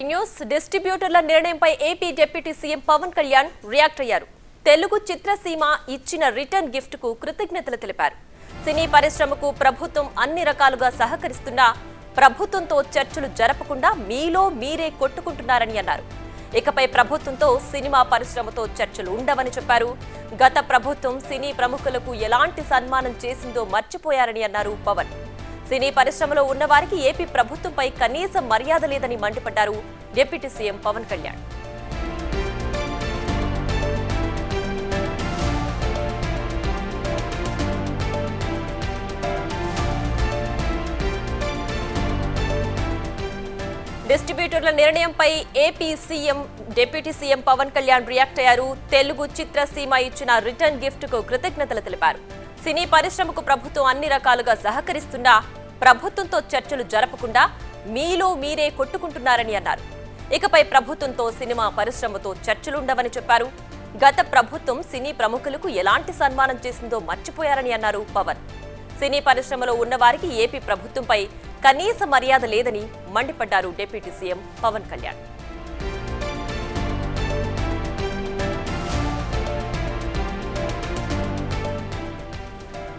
Breaking news. డిస్ట్రిబ్యూటర్ల నిర్ణయంపై AP deputy CM Pawan Kalyan react అయ్యారు. తెలుగు చిత్రసీమ ఇచ్చిన రిటర్న్ గిఫ్ట్ కు కృతజ్ఞతలు తెలిపారు. సినీ పరిశ్రమకు ప్రభుత్వం అన్ని రకాలుగా సహకరిస్తున్నా ప్రభుత్వంతో చర్చలు జరపకుండా మీలో మీరే కొట్టుకుంటున్నారని అన్నారు. ఇకపై ప్రభుత్వంతో సినిమా పరిశ్రమతో చర్చలు ఉండవని చెప్పారు. గత ప్రభుత్వం సినీ ప్రముఖులకు ఎలాంటి సన్మానం చేసిందో మర్చిపోయారని అన్నారు పవన్. సినీ పరిశ్రమలో ఉన్నవారికి ఏపీ ప్రభుత్వంపై కనీస మర్యాద లేదని మండిపడ్డారు డిప్యూటీ సీఎం పవన్ కళ్యాణ్. డిస్ట్రిబ్యూటర్ల నిర్ణయంపై AP CM deputy CM Pawan Kalyan react అయ్యారు. తెలుగు చిత్రసీమ ఇచ్చిన రిటర్న్ గిఫ్ట్ కు కృతజ్ఞతలు తెలిపారు. సినీ పరిశ్రమకు ప్రభుత్వం అన్ని రకాలుగా సహకరిస్తున్నా ప్రభుత్వంతో చర్చలు జరపకుండా మీలో మీరే కొట్టుకుంటున్నారని అన్నారు. ఇకపై ప్రభుత్వంతో సినిమా పరిశ్రమతో చర్చలుండవని చెప్పారు. గత ప్రభుత్వం సినీ ప్రముఖులకు ఎలాంటి సన్మానం చేసిందో మర్చిపోయారని అన్నారు పవన్. సినీ పరిశ్రమలో ఉన్నవారికి ఏపీ ప్రభుత్వంపై కనీస మర్యాద లేదని మండిపడ్డారు డిప్యూటీ సీఎం పవన్ కళ్యాణ్.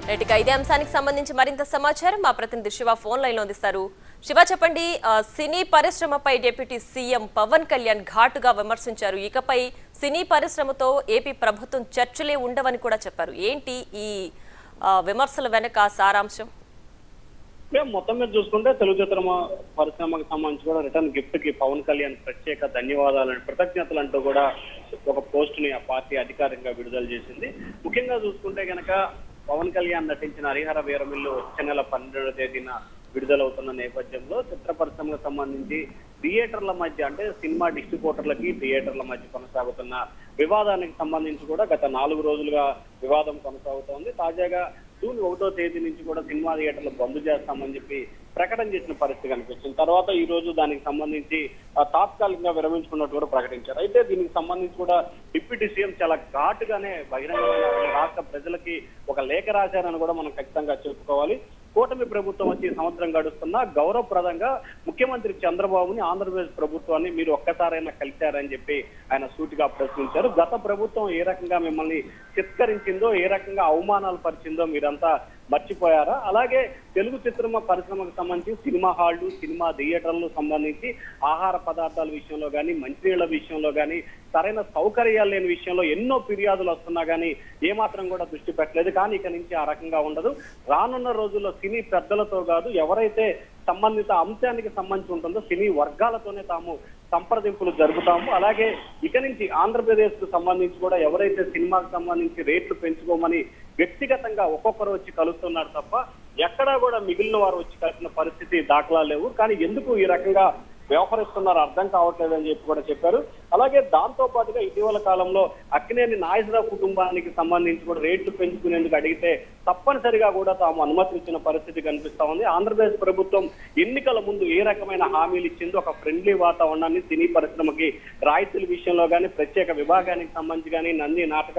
రైట్గా ఇదే అంశానికి సంబంధించి మరింత సమాచారం మా ప్రతినిధి శివ ఫోన్ లైన్ లో అందిస్తారు. శివ, చెప్పండి, సినీ పరిశ్రమపై డిప్యూటీ సీఎం పవన్ కళ్యాణ్ ఘాటుగా విమర్శించారు. ఇకపై సినీ పరిశ్రమతో ఏపీ ప్రభుత్వం చర్చలే ఉండవని కూడా చెప్పారు. ఏంటి ఈ విమర్శల వెనక సారాంశం? మొత్తం మీద చూసుకుంటే తెలుగు చిత్ర పరిశ్రమకు సంబంధించి కూడా రిటర్న్ గిఫ్ట్ కి పవన్ కళ్యాణ్ ప్రత్యేక ధన్యవాదాలు కృతజ్ఞతలు అంటూ కూడా ఒక పోస్ట్ ని ఆ పార్టీ అధికారికంగా విడుదల చేసింది. ముఖ్యంగా చూసుకుంటే గనక పవన్ కళ్యాణ్ నటించిన హరిహర వీరమిల్లు వచ్చే నెల 12వ తేదీన విడుదలవుతున్న నేపథ్యంలో చిత్ర పరిశ్రమకు సంబంధించి థియేటర్ల మధ్య అంటే సినిమా డిస్ట్రిబ్యూటర్లకి థియేటర్ల మధ్య కొనసాగుతున్న వివాదానికి సంబంధించి కూడా గత 4 రోజులుగా వివాదం కొనసాగుతోంది. తాజాగా జూన్ 1వ తేదీ నుంచి కూడా సినిమా థియేటర్లు బంద్ చేస్తామని చెప్పి ప్రకటన చేసిన పరిస్థితి కనిపిస్తుంది. తర్వాత ఈ రోజు దానికి సంబంధించి తాత్కాలికంగా విరమించుకున్నట్టు కూడా ప్రకటించారు. అయితే దీనికి సంబంధించి కూడా డిప్యూటీ సీఎం చాలా ఘాటుగానే బహిరంగమైన రాష్ట్ర ప్రజలకి ఒక లేఖ రాశారని కూడా మనం ఖచ్చితంగా చెప్పుకోవాలి. కూటమి ప్రభుత్వం వచ్చి సంవత్సరం గడుస్తున్నా గౌరవప్రదంగా ముఖ్యమంత్రి చంద్రబాబుని ఆంధ్రప్రదేశ్ ప్రభుత్వాన్ని మీరు ఒక్కసారైనా కలిశారని చెప్పి ఆయన సూటిగా ప్రశ్నించారు. గత ప్రభుత్వం ఏ రకంగా మిమ్మల్ని చిత్కరించిందో, ఏ రకంగా అవమానాలు పరిచిందో మీరంతా మర్చిపోయారా? అలాగే తెలుగు చిత్ర పరిశ్రమకు సంబంధించి సినిమా హాళ్లు, సినిమా థియేటర్లు సంబంధించి ఆహార పదార్థాల విషయంలో కానీ, మంచినీళ్ల విషయంలో కానీ, సరైన సౌకర్యాలు లేని విషయంలో ఎన్నో ఫిర్యాదులు వస్తున్నా కానీ ఏమాత్రం కూడా దృష్టి పెట్టలేదు. కానీ ఇక నుంచి ఆ రకంగా ఉండదు. రానున్న రోజుల్లో సినీ పెద్దలతో కాదు, ఎవరైతే సంబంధిత అంశానికి సంబంధించి ఉంటుందో సినీ వర్గాలతోనే తాము సంప్రదింపులు జరుపుతాము. అలాగే ఇక నుంచి ఆంధ్రప్రదేశ్ కు సంబంధించి కూడా ఎవరైతే సినిమాకు సంబంధించి రేట్లు పెంచుకోమని వ్యక్తిగతంగా ఒక్కొక్కరు వచ్చి కలుస్తున్నారు తప్ప ఎక్కడా కూడా మిగిలిన వారు వచ్చి కలిసిన పరిస్థితి దాఖలా లేవు. కానీ ఎందుకు ఈ రకంగా వ్యవహరిస్తున్నారో అర్థం కావట్లేదని చెప్పి కూడా చెప్పారు. అలాగే దాంతో పాటుగా ఇటీవల కాలంలో అక్కినేని నాగేశ్వరరావు కుటుంబానికి సంబంధించి కూడా రేట్లు పెంచుకునేందుకు అడిగితే తప్పనిసరిగా కూడా తాము అనుమతించిన పరిస్థితి కనిపిస్తా ఉంది. ఆంధ్రప్రదేశ్ ప్రభుత్వం ఎన్నికల ముందు ఏ రకమైన హామీలు ఇచ్చిందో ఒక ఫ్రెండ్లీ వాతావరణాన్ని సినీ పరిశ్రమకి రాయితీల విషయంలో కానీ, ప్రత్యేక విభాగానికి సంబంధించి కానీ, నంది నాటక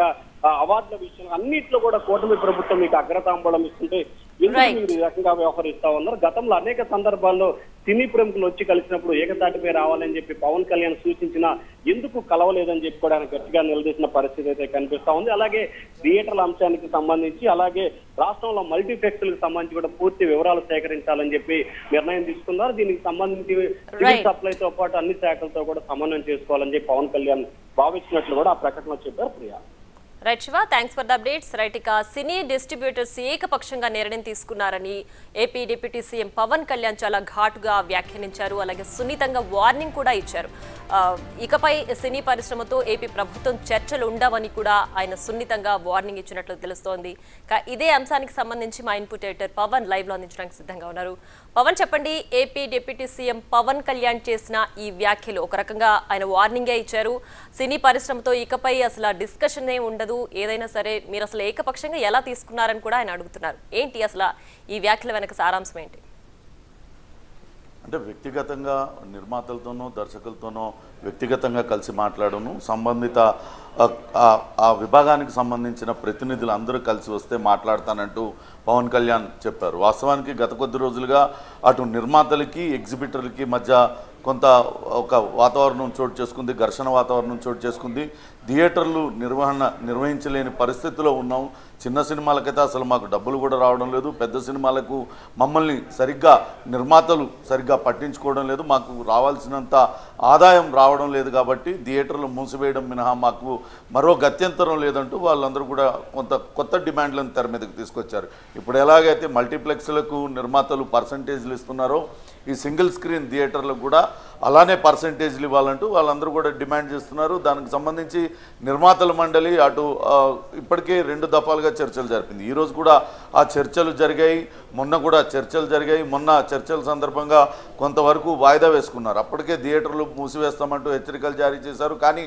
అవార్డుల విషయంలో అన్నింటిలో కూడా కూటమి ప్రభుత్వం మీకు అగ్రతాంబూలం ఇస్తుంటే ఎందుకు మీరు ఈ రకంగా వ్యవహరిస్తా ఉన్నారు? గతంలో అనేక సందర్భాల్లో సినీ ప్రముఖులు వచ్చి కలిసినప్పుడు ఏకతాటిపై రావాలని చెప్పి పవన్ కళ్యాణ్ సూచించినా ఎందుకు కలవలేదని చెప్పి కూడా ఆయన గట్టిగా నిలదీసిన పరిస్థితి అయితే కనిపిస్తా ఉంది. అలాగే థియేటర్ల అంశానికి సంబంధించి, అలాగే రాష్ట్రంలో మల్టీప్లెక్స్లకు సంబంధించి కూడా పూర్తి వివరాలు సేకరించాలని చెప్పి నిర్ణయం తీసుకున్నారు. దీనికి సంబంధించి సివిల్ సప్లైతో పాటు అన్ని శాఖలతో కూడా సమన్వయం చేసుకోవాలని చెప్పి పవన్ కళ్యాణ్ భావించినట్లు కూడా ఆ ప్రకటనలో చెప్పారు. Priya. Right Shiva, thanks for the updates. Right, ఇక సినీ డిస్ట్రిబ్యూటర్స్ ఏకపక్షంగా నిర్ణయం తీసుకున్నారని AP deputy CM Pawan Kalyan చాలా ఘాటుగా వ్యాఖ్యానించారు. అలాగే సున్నితంగా వార్నింగ్ కూడా ఇచ్చారు. ఇకపై సినీ పరిశ్రమతో ఏపీ ప్రభుత్వం చర్చలు ఉండవని కూడా ఆయన సున్నితంగా వార్నింగ్ ఇచ్చినట్లు తెలుస్తోంది. ఇదే అంశానికి సంబంధించి మా ఇన్పుట్ ఎడిటర్ పవన్ లైవ్ లో అందించడానికి సిద్ధంగా ఉన్నారు. పవన్, చెప్పండి, AP deputy CM Pawan Kalyan చేసిన ఈ వ్యాఖ్యలు ఒక రకంగా ఆయన వార్నింగే ఇచ్చారు. సినీ పరిశ్రమతో ఇకపై అసలు డిస్కషన్ ఏ ఉండదు, ఏదైనా సరే మీరు అసలు ఏకపక్షంగా ఎలా తీసుకున్నారని కూడా ఆయన అడుగుతున్నారు. ఏంటి అసలు ఈ వ్యాఖ్యల వెనక సారాంశం ఏంటి? అంటే వ్యక్తిగతంగా నిర్మాతలతోనో దర్శకులతోనో వ్యక్తిగతంగా కలిసి మాట్లాడను, సంబంధిత ఆ విభాగానికి సంబంధించిన ప్రతినిధులు అందరూ కలిసి వస్తే మాట్లాడతానంటూ పవన్ కళ్యాణ్ చెప్పారు. వాస్తవానికి గత కొద్ది రోజులుగా అటు నిర్మాతలకి ఎగ్జిబిటర్లకి మధ్య కొంత ఒక వాతావరణం చోటు చేసుకుంది, ఘర్షణ వాతావరణం చోటు చేసుకుంది. థియేటర్లు నిర్వహించలేని పరిస్థితిలో ఉన్నాం. చిన్న సినిమాలకైతే అసలు మాకు డబ్బులు కూడా రావడం లేదు, పెద్ద సినిమాలకు మమ్మల్ని నిర్మాతలు సరిగ్గా పట్టించుకోవడం లేదు, మాకు రావాల్సినంత ఆదాయం రావడం లేదు. కాబట్టి థియేటర్లు మూసివేయడం మినహా మాకు మరో గత్యంతరం లేదంటూ వాళ్ళందరూ కూడా కొత్త డిమాండ్లను తెర మీదకి తీసుకొచ్చారు. ఇప్పుడు ఎలాగైతే మల్టీప్లెక్స్లకు నిర్మాతలు పర్సంటేజ్లు ఇస్తున్నారో ఈ సింగిల్ స్క్రీన్ థియేటర్లకు కూడా అలానే పర్సంటేజ్లు ఇవ్వాలంటూ వాళ్ళందరూ కూడా డిమాండ్ చేస్తున్నారు. దానికి సంబంధించి నిర్మాతల మండలి అటు ఇప్పటికే 2 దఫాలుగా చర్చలు జరిపింది. ఈరోజు కూడా ఆ చర్చలు జరిగాయి, మొన్న కూడా చర్చలు జరిగాయి. మొన్న చర్చల సందర్భంగా కొంతవరకు వాయిదా వేసుకున్నారు. అప్పటికే థియేటర్లు మూసివేస్తామంటూ హెచ్చరికలు జారీ చేశారు. కానీ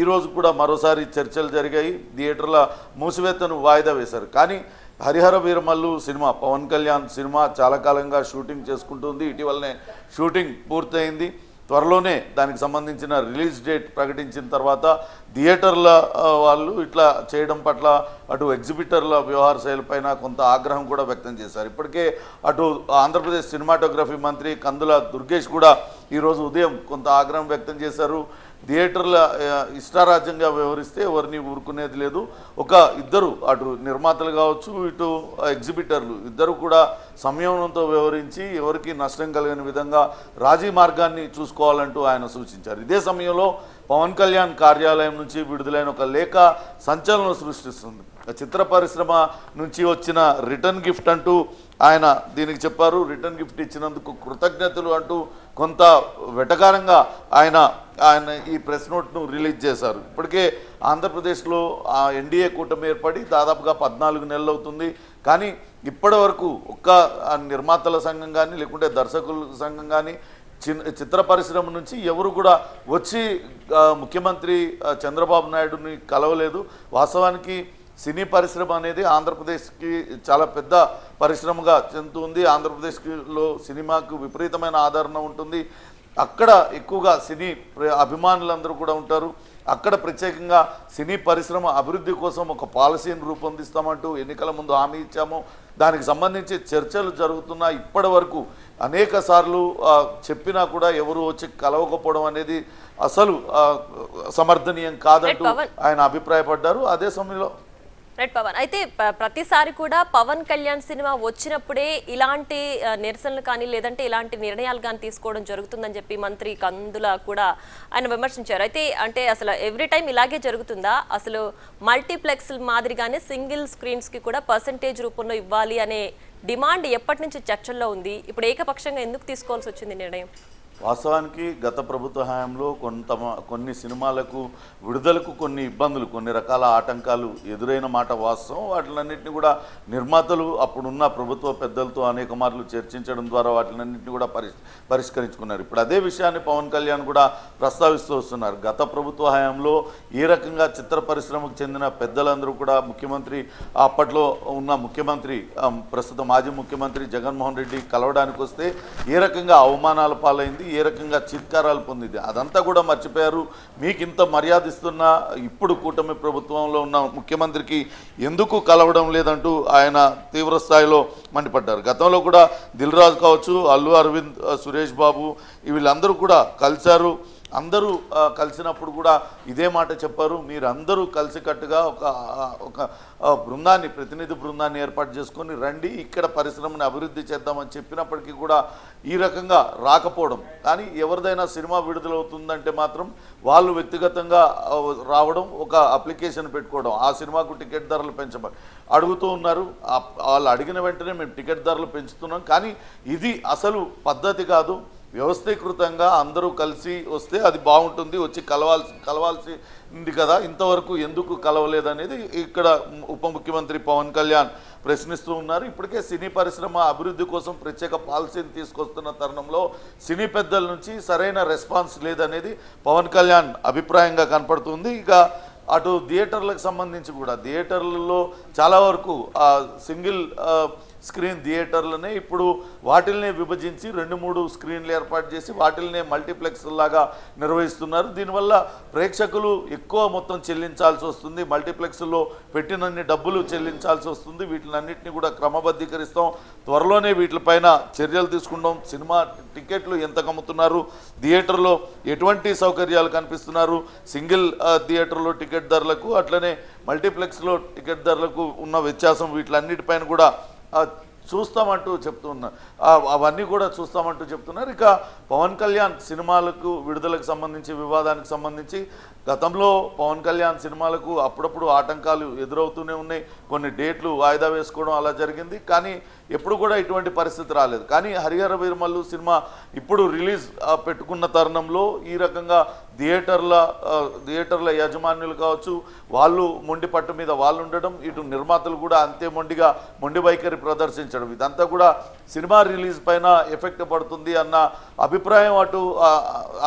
ఈరోజు కూడా మరోసారి చర్చలు జరిగాయి, థియేటర్ల మూసివేతను వాయిదా వేశారు. కానీ హరిహర వీరమల్లు సినిమా, పవన్ కళ్యాణ్ సినిమా చాలా కాలంగా షూటింగ్ చేసుకుంటుంది. ఇటీవలనే షూటింగ్ పూర్తయింది. త్వరలోనే దానికి సంబంధించిన రిలీజ్ డేట్ ప్రకటించిన తర్వాత థియేటర్ల వాళ్ళు ఇట్లా చేయడం పట్ల అటు ఎగ్జిబిటర్ల వ్యవహార శైలిపైన కొంత ఆగ్రహం కూడా వ్యక్తం చేశారు. ఇప్పటికే అటు ఆంధ్రప్రదేశ్ సినిమాటోగ్రఫీ మంత్రి కందుల దుర్గేష్ కూడా ఈరోజు ఉదయం కొంత ఆగ్రహం వ్యక్తం చేశారు. థియేటర్ల ఇష్టారాజ్యంగా వ్యవహరిస్తే ఎవరిని ఊరుకునేది లేదు. ఇద్దరు అటు నిర్మాతలు కావచ్చు, ఇటు ఎగ్జిబిటర్లు ఇద్దరు కూడా సంయమనంతో వ్యవహరించి ఎవరికి నష్టం కలిగిన విధంగా రాజీ మార్గాన్ని చూసుకోవాలంటూ ఆయన సూచించారు. ఇదే సమయంలో పవన్ కళ్యాణ్ కార్యాలయం నుంచి విడుదలైన ఒక లేఖ సంచలనం సృష్టిస్తుంది. చిత్ర పరిశ్రమ నుంచి వచ్చిన రిటర్న్ గిఫ్ట్ అంటూ ఆయన దీనికి చెప్పారు. రిటర్న్ గిఫ్ట్ ఇచ్చినందుకు కృతజ్ఞతలు అంటూ కొంత వెటకారంగా ఆయన ఈ ప్రెస్ నోట్ను రిలీజ్ చేశారు. ఇప్పటికే ఆంధ్రప్రదేశ్లో ఎన్డీఏ కూటమి ఏర్పడి దాదాపుగా 14 నెలలు అవుతుంది. కానీ ఇప్పటి వరకు ఒక్క నిర్మాతల సంఘం కానీ లేకుంటే దర్శకుల సంఘం కానీ చిత్ర పరిశ్రమ నుంచి ఎవరు కూడా వచ్చి ముఖ్యమంత్రి చంద్రబాబు నాయుడుని కలవలేదు. వాస్తవానికి సినీ పరిశ్రమ అనేది ఆంధ్రప్రదేశ్కి చాలా పెద్ద పరిశ్రమగా చెందుతుంది. ఆంధ్రప్రదేశ్లో సినిమాకు విపరీతమైన ఆదరణ ఉంటుంది. అక్కడ ఎక్కువగా సినీ అభిమానులందరూ కూడా ఉంటారు. అక్కడ ప్రత్యేకంగా సినీ పరిశ్రమ అభివృద్ధి కోసం ఒక పాలసీని రూపొందిస్తామంటూ ఎన్నికల ముందు హామీ ఇచ్చాము. దానికి సంబంధించి చర్చలు జరుగుతున్నా ఇప్పటి వరకు అనేక సార్లు చెప్పినా కూడా ఎవరు వచ్చి కలవకపోవడం అనేది అసలు సమర్థనీయం కాదంటూ ఆయన అభిప్రాయపడ్డారు. అదే సమయంలో రైట్ పవన్, అయితే ప్రతిసారి కూడా పవన్ కళ్యాణ్ సినిమా వచ్చినప్పుడే ఇలాంటి నిరసనలు కానీ లేదంటే ఇలాంటి నిర్ణయాలు కానీ తీసుకోవడం జరుగుతుందని చెప్పి మంత్రి కందుల కూడా ఆయన విమర్శించారు. అయితే అంటే అసలు ఎవ్రీ టైం ఇలాగే జరుగుతుందా? అసలు మల్టీప్లెక్స్ మాదిరిగానే సింగిల్ స్క్రీన్స్కి కూడా పర్సంటేజ్ రూపంలో ఇవ్వాలి అనే డిమాండ్ ఎప్పటి నుంచి చర్చల్లో ఉంది? ఇప్పుడు ఏకపక్షంగా ఎందుకు తీసుకోవాల్సి వచ్చింది నిర్ణయం? వాస్తవానికి గత ప్రభుత్వ హయాంలో కొన్ని సినిమాలకు విడుదలకు కొన్ని ఇబ్బందులు, కొన్ని రకాల ఆటంకాలు ఎదురైన మాట వాస్తవం. వాటిలన్నింటినీ కూడా నిర్మాతలు అప్పుడున్న ప్రభుత్వ పెద్దలతో అనేక మార్లు చర్చించడం ద్వారా వాటిలన్నింటినీ కూడా పరిష్కరించుకున్నారు. ఇప్పుడు అదే విషయాన్ని పవన్ కళ్యాణ్ కూడా ప్రస్తావిస్తూ వస్తున్నారు. గత ప్రభుత్వ హయాంలో ఏ రకంగా చిత్ర పరిశ్రమకు చెందిన పెద్దలందరూ కూడా ముఖ్యమంత్రి, అప్పట్లో ఉన్న ముఖ్యమంత్రి, ప్రస్తుత మాజీ ముఖ్యమంత్రి జగన్మోహన్ రెడ్డి కలవడానికి వస్తే ఏ రకంగా అవమానాల పాలైంది, ఏ రకంగా చిత్కారాలు పొందింది, అదంతా కూడా మర్చిపోయారు. మీకు ఇంత మర్యాద ఇస్తున్న ఇప్పుడు కూటమి ప్రభుత్వంలో ఉన్న ముఖ్యమంత్రికి ఎందుకు కలవడం లేదంటూ ఆయన తీవ్ర స్థాయిలో మండిపడ్డారు. గతంలో కూడా దిల్ రాజు కావచ్చు, అల్లు అరవింద్, సురేష్ బాబు వీళ్ళందరూ కూడా కలిశారు. అందరూ కలిసినప్పుడు కూడా ఇదే మాట చెప్పారు. మీరందరూ కలిసికట్టుగా ఒక బృందాన్ని, ప్రతినిధి బృందాన్ని ఏర్పాటు చేసుకొని రండి, ఇక్కడ పరిశ్రమని అభివృద్ధి చేద్దామని చెప్పినప్పటికీ కూడా ఈ రకంగా రాకపోవడం. కానీ ఎవరిదైనా సినిమా విడుదలవుతుందంటే మాత్రం వాళ్ళు వ్యక్తిగతంగా రావడం, ఒక అప్లికేషన్ పెట్టుకోవడం, ఆ సినిమాకు టికెట్ ధరలు పెంచమని అడుగుతూ ఉన్నారు. వాళ్ళు అడిగిన వెంటనే మేము టికెట్ ధరలు పెంచుతున్నాం. కానీ ఇది అసలు పద్ధతి కాదు. వ్యవస్థీకృతంగా అందరూ కలిసి వస్తే అది బాగుంటుంది, వచ్చి కలవాల్సింది కదా, ఇంతవరకు ఎందుకు కలవలేదనేది ఇక్కడ ఉప ముఖ్యమంత్రి పవన్ కళ్యాణ్ ప్రశ్నిస్తూ ఉన్నారు. ఇప్పటికే సినీ పరిశ్రమ అభివృద్ధి కోసం ప్రత్యేక పాలసీని తీసుకొస్తున్న తరుణంలో సినీ పెద్దల నుంచి సరైన రెస్పాన్స్ లేదనేది పవన్ కళ్యాణ్ అభిప్రాయంగా కనపడుతుంది. ఇక అటు థియేటర్లకు సంబంధించి కూడా థియేటర్లలో చాలా వరకు సింగిల్ స్క్రీన్ థియేటర్లనే ఇప్పుడు వాటిల్నే విభజించి 2-3 స్క్రీన్లు ఏర్పాటు చేసి వాటిల్నే మల్టీప్లెక్స్ లాగా నిర్వహిస్తున్నారు. దీనివల్ల ప్రేక్షకులు ఎక్కువ మొత్తం చెల్లించాల్సి వస్తుంది, మల్టీప్లెక్స్లో పెట్టినన్ని డబ్బులు చెల్లించాల్సి వస్తుంది. వీటినన్నింటినీ కూడా క్రమబద్ధీకరిస్తాం, త్వరలోనే వీటిపైన చర్యలు తీసుకుంటాం. సినిమా టికెట్లు ఎంత కమ్ముతున్నారు, థియేటర్లో ఎటువంటి సౌకర్యాలు కనిపిస్తున్నారు, సింగిల్ థియేటర్లో టికెట్ ధరలకు అట్లనే మల్టీప్లెక్స్లో టికెట్ ధరలకు ఉన్న వ్యత్యాసం, వీటిలన్నిటిపైన కూడా చూస్తామంటూ చెప్తున్నారు. అవన్నీ కూడా చూస్తామంటూ చెప్తున్నారు. ఇక పవన్ కళ్యాణ్ సినిమాలకు విడుదలకు సంబంధించి వివాదానికి సంబంధించి గతంలో పవన్ కళ్యాణ్ సినిమాలకు అప్పుడప్పుడు ఆటంకాలు ఎదురవుతూనే ఉన్నాయి. కొన్ని డేట్లు వాయిదా వేసుకోవడం అలా జరిగింది, కానీ ఎప్పుడు కూడా ఇటువంటి పరిస్థితి రాలేదు. కానీ హరిహర వీరమల్లు సినిమా ఇప్పుడు రిలీజ్ పెట్టుకున్న తరుణంలో ఈ రకంగా థియేటర్ల యాజమాన్యులు కావచ్చు, వాళ్ళు మొండి పట్టు మీద వాళ్ళు ఉండడం, ఇటు నిర్మాతలు కూడా అంతే మొండి వైఖరి ప్రదర్శించడం, ఇదంతా కూడా సినిమా రిలీజ్ పైన ఎఫెక్ట్ పడుతుంది అన్న అభిప్రాయం అటు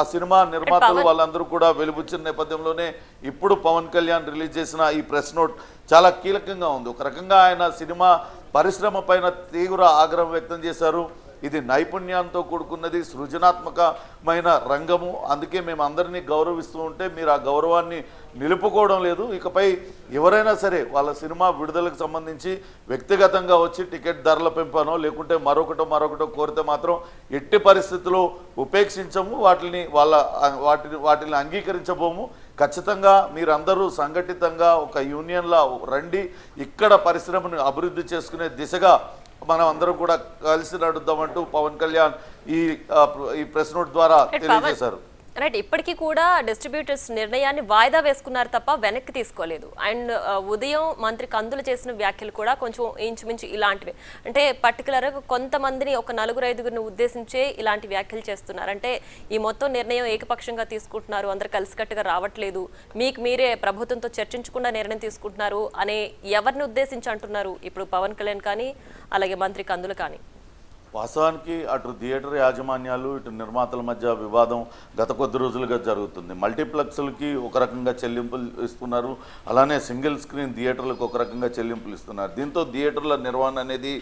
ఆ సినిమా నిర్మాతలు వాళ్ళందరూ కూడా వెలుబుచ్చిన నేపథ్యంలోనే ఇప్పుడు పవన్ కళ్యాణ్ రిలీజ్ చేసిన ఈ ప్రెస్ నోట్ చాలా కీలకంగా ఉంది. ఒక రకంగా ఆయన సినిమా పరిశ్రమ పైన తీవ్ర ఆగ్రహం వ్యక్తం చేశారు. ఇది నైపుణ్యంతో కూడుకున్నది, సృజనాత్మకమైన రంగము, అందుకే మేము అందరినీ గౌరవిస్తూ ఉంటే మీరు ఆ గౌరవాన్ని నిలుపుకోవడం లేదు. ఇకపై ఎవరైనా సరే వాళ్ళ సినిమా విడుదలకు సంబంధించి వ్యక్తిగతంగా వచ్చి టికెట్ ధరల పెంపనో లేకుంటే మరొకటో కోరితే మాత్రం ఎట్టి పరిస్థితుల్లో ఉపేక్షించము, వాటిని అంగీకరించబోము. ఖచ్చితంగా మీరందరూ సంఘటితంగా ఒక యూనియన్లా రండి, ఇక్కడ పరిశ్రమను అభివృద్ధి చేసుకునే దిశగా మనం అందరం కూడా కలిసి నడుద్దామంటూ పవన్ కళ్యాణ్ ఈ ప్రెస్ నోట్ ద్వారా తెలియజేశారు. రైట్, ఇప్పటికీ కూడా డిస్ట్రిబ్యూటర్స్ నిర్ణయాన్ని వాయిదా వేసుకున్నారు తప్ప వెనక్కి తీసుకోలేదు. అండ్ ఉదయం మంత్రి కందులు చేసిన వ్యాఖ్యలు కూడా కొంచెం ఇంచుమించు ఇలాంటివి, అంటే పర్టికులర్గా కొంతమందిని ఒక 4-5గురిని ఉద్దేశించే ఇలాంటి వ్యాఖ్యలు చేస్తున్నారు. అంటే ఈ మొత్తం నిర్ణయం ఏకపక్షంగా తీసుకుంటున్నారు, అందరు కలిసికట్టుగా రావట్లేదు, మీకు మీరే ప్రభుత్వంతో చర్చించకుండా నిర్ణయం తీసుకుంటున్నారు అనే ఎవరిని ఉద్దేశించి అంటున్నారు ఇప్పుడు పవన్ కళ్యాణ్ కానీ అలాగే మంత్రి కందులు కానీ? వాస్తవానికి అటు థియేటర్ యాజమాన్యాలు ఇటు నిర్మాతల మధ్య వివాదం గత కొద్ది రోజులుగా జరుగుతుంది. మల్టీప్లెక్స్లకి ఒక రకంగా చెల్లింపులు ఇస్తున్నారు, అలానే సింగిల్ స్క్రీన్ థియేటర్లకు ఒక రకంగా చెల్లింపులు ఇస్తున్నారు. దీంతో థియేటర్ల నిర్వహణ అనేది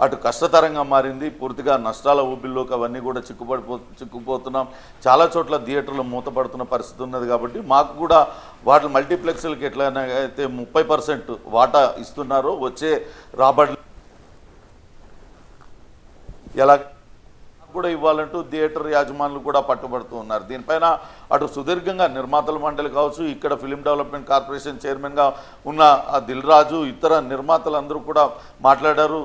అటు కష్టతరంగా మారింది, పూర్తిగా నష్టాల ఊబిల్లోకి అవన్నీ కూడా చిక్కుపోతున్నాం. చాలా చోట్ల థియేటర్లు మూతపడుతున్న పరిస్థితి ఉన్నది. కాబట్టి మాకు కూడా వాటి మల్టీప్లెక్స్లకి ఎట్లయినా అయితే 30% వాటా ఇస్తున్నారో వచ్చే రాబడి ఎలా కూడా ఇవ్వాలంటూ థియేటర్ యాజమానులు కూడా పట్టుబడుతూ ఉన్నారు. దీనిపైన అటు సుదీర్ఘంగా నిర్మాతల మండలి కావచ్చు, ఇక్కడ ఫిలిం డెవలప్మెంట్ కార్పొరేషన్ చైర్మన్గా ఉన్న దిల్ రాజు, ఇతర నిర్మాతలందరూ కూడా మాట్లాడారు.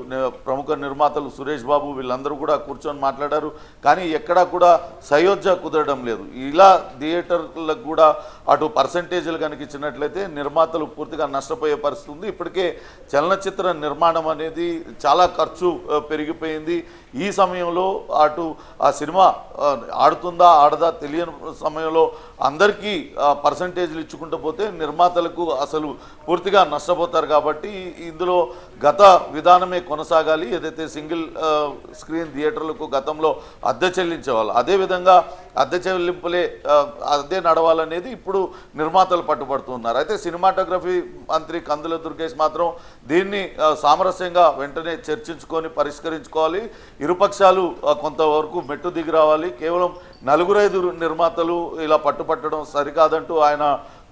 ప్రముఖ నిర్మాతలు సురేష్ బాబు వీళ్ళందరూ కూడా కూర్చొని మాట్లాడారు. కానీ ఎక్కడా కూడా సయోధ్య కుదరడం లేదు. ఇలా థియేటర్లకు కూడా అటు పర్సంటేజీలు కనుక ఇచ్చినట్లయితే నిర్మాతలు పూర్తిగా నష్టపోయే పరిస్థితి ఉంది. ఇప్పటికే చలనచిత్ర నిర్మాణం అనేది చాలా ఖర్చు పెరిగిపోయింది. ఈ సమయంలో అటు ఆ సినిమా ఆడుతుందా ఆడదా తెలియని సమయంలో అందరికీ పర్సంటేజ్లు ఇచ్చుకుంటూ పోతే నిర్మాతలకు అసలు పూర్తిగా నష్టపోతారు. కాబట్టి ఇందులో గత విధానమే కొనసాగాలి. ఏదైతే సింగిల్ స్క్రీన్ థియేటర్లకు గతంలో అద్దె చెల్లించేవాళ్ళు అదేవిధంగా అద్దె చెల్లింపులే అదే నడవాలనేది ఇప్పుడు నిర్మాతలు పట్టుబడుతున్నారు. అయితే సినిమాటోగ్రఫీ మంత్రి కందుల దుర్గేష్ మాత్రం దీన్ని సామరస్యంగా వెంటనే చర్చించుకొని పరిష్కరించుకోవాలి, ఇరుపక్షాలు కొంతవరకు మెట్టు దిగి రావాలి. కేవలం 4-5 నిర్మాతలు ఇలా పట్టుపట్టడం సరికాదంటూ ఆయన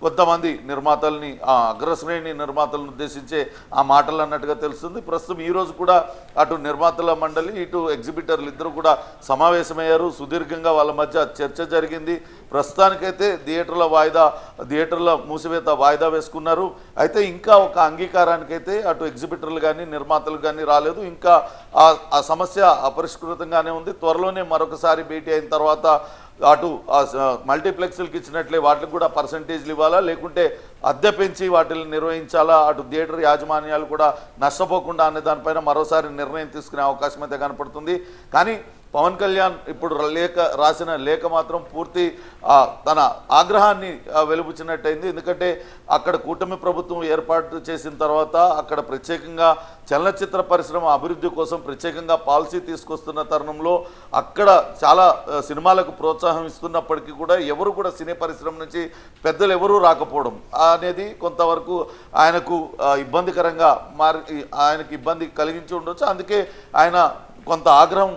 కొంతమంది నిర్మాతల్ని అగ్రశ్రేణి నిర్మాతలను ఉద్దేశించే ఆ మాటలు అన్నట్టుగా తెలుస్తుంది. ప్రస్తుతం ఈరోజు కూడా అటు నిర్మాతల మండలి ఇటు ఎగ్జిబిటర్లు ఇద్దరు కూడా సమావేశమయ్యారు. సుదీర్ఘంగా వాళ్ళ మధ్య చర్చ జరిగింది. ప్రస్తుతానికైతే థియేటర్ల మూసివేత వాయిదా వేసుకున్నారు. అయితే ఇంకా ఒక అంగీకారానికైతే అటు ఎగ్జిబిటర్లు కానీ నిర్మాతలు కానీ రాలేదు. ఇంకా ఆ సమస్య అపరిష్కృతంగానే ఉంది. త్వరలోనే మరొకసారి భేటీ అయిన తర్వాత అటు మల్టీప్లెక్స్లకు ఇచ్చినట్లే వాటికి కూడా పర్సంటేజ్లు ఇవ్వాలా లేకుంటే అద్దె పెంచి వాటిని నిర్వహించాలా, అటు థియేటర్ యాజమాన్యాలు కూడా నష్టపోకుండా అనే దానిపైన మరోసారి నిర్ణయం తీసుకునే అవకాశం అయితే కనపడుతుంది. కానీ పవన్ కళ్యాణ్ ఇప్పుడు రాసిన లేఖ మాత్రం పూర్తి తన ఆగ్రహాన్ని వెలుబుచ్చినట్టయింది. ఎందుకంటే అక్కడ కూటమి ప్రభుత్వం ఏర్పాటు చేసిన తర్వాత అక్కడ ప్రత్యేకంగా చలనచిత్ర పరిశ్రమ అభివృద్ధి కోసం ప్రత్యేకంగా పాలసీ తీసుకొస్తున్న తరుణంలో అక్కడ చాలా సినిమాలకు ప్రోత్సాహం ఇస్తున్నప్పటికీ కూడా ఎవరు కూడా సినీ పరిశ్రమ నుంచి పెద్దలు ఎవరూ రాకపోవడం అనేది కొంతవరకు ఆయనకు ఇబ్బందికరంగా ఆయనకి ఇబ్బంది కలిగించి ఉండొచ్చు. అందుకే ఆయన కొంత ఆగ్రహం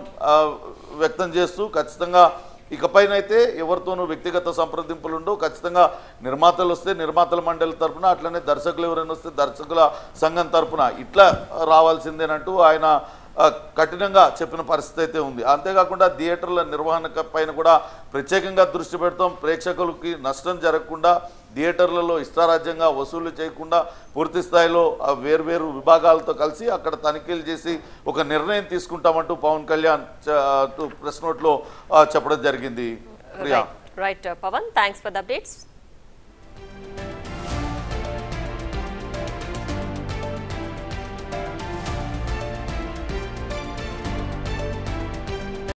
వ్యక్తం చేస్తూ ఖచ్చితంగా ఇకపైనైతే ఎవరితోనూ వ్యక్తిగత సంప్రదింపులు ఉండవు, ఖచ్చితంగా నిర్మాతలు వస్తే నిర్మాతల మండలి తరఫున, అట్లనే దర్శకులు ఎవరైనా వస్తే దర్శకుల సంఘం తరఫున ఇట్లా రావాల్సిందేనంటూ ఆయన కఠినంగా చెప్పిన పరిస్థితి అయితే ఉంది. అంతేకాకుండా థియేటర్ల నిర్వహణ పైన కూడా ప్రత్యేకంగా దృష్టి పెడతాం, ప్రేక్షకులకి నష్టం జరగకుండా థియేటర్లలో ఇష్టారాజ్యంగా వసూలు చేయకుండా పూర్తి స్థాయిలో వేర్వేరు విభాగాలతో కలిసి అక్కడ తనిఖీలు చేసి ఒక నిర్ణయం తీసుకుంటామంటూ పవన్ కళ్యాణ్ ప్రెస్ నోట్లో చెప్పడం జరిగింది. Right Pawan, thanks for the updates.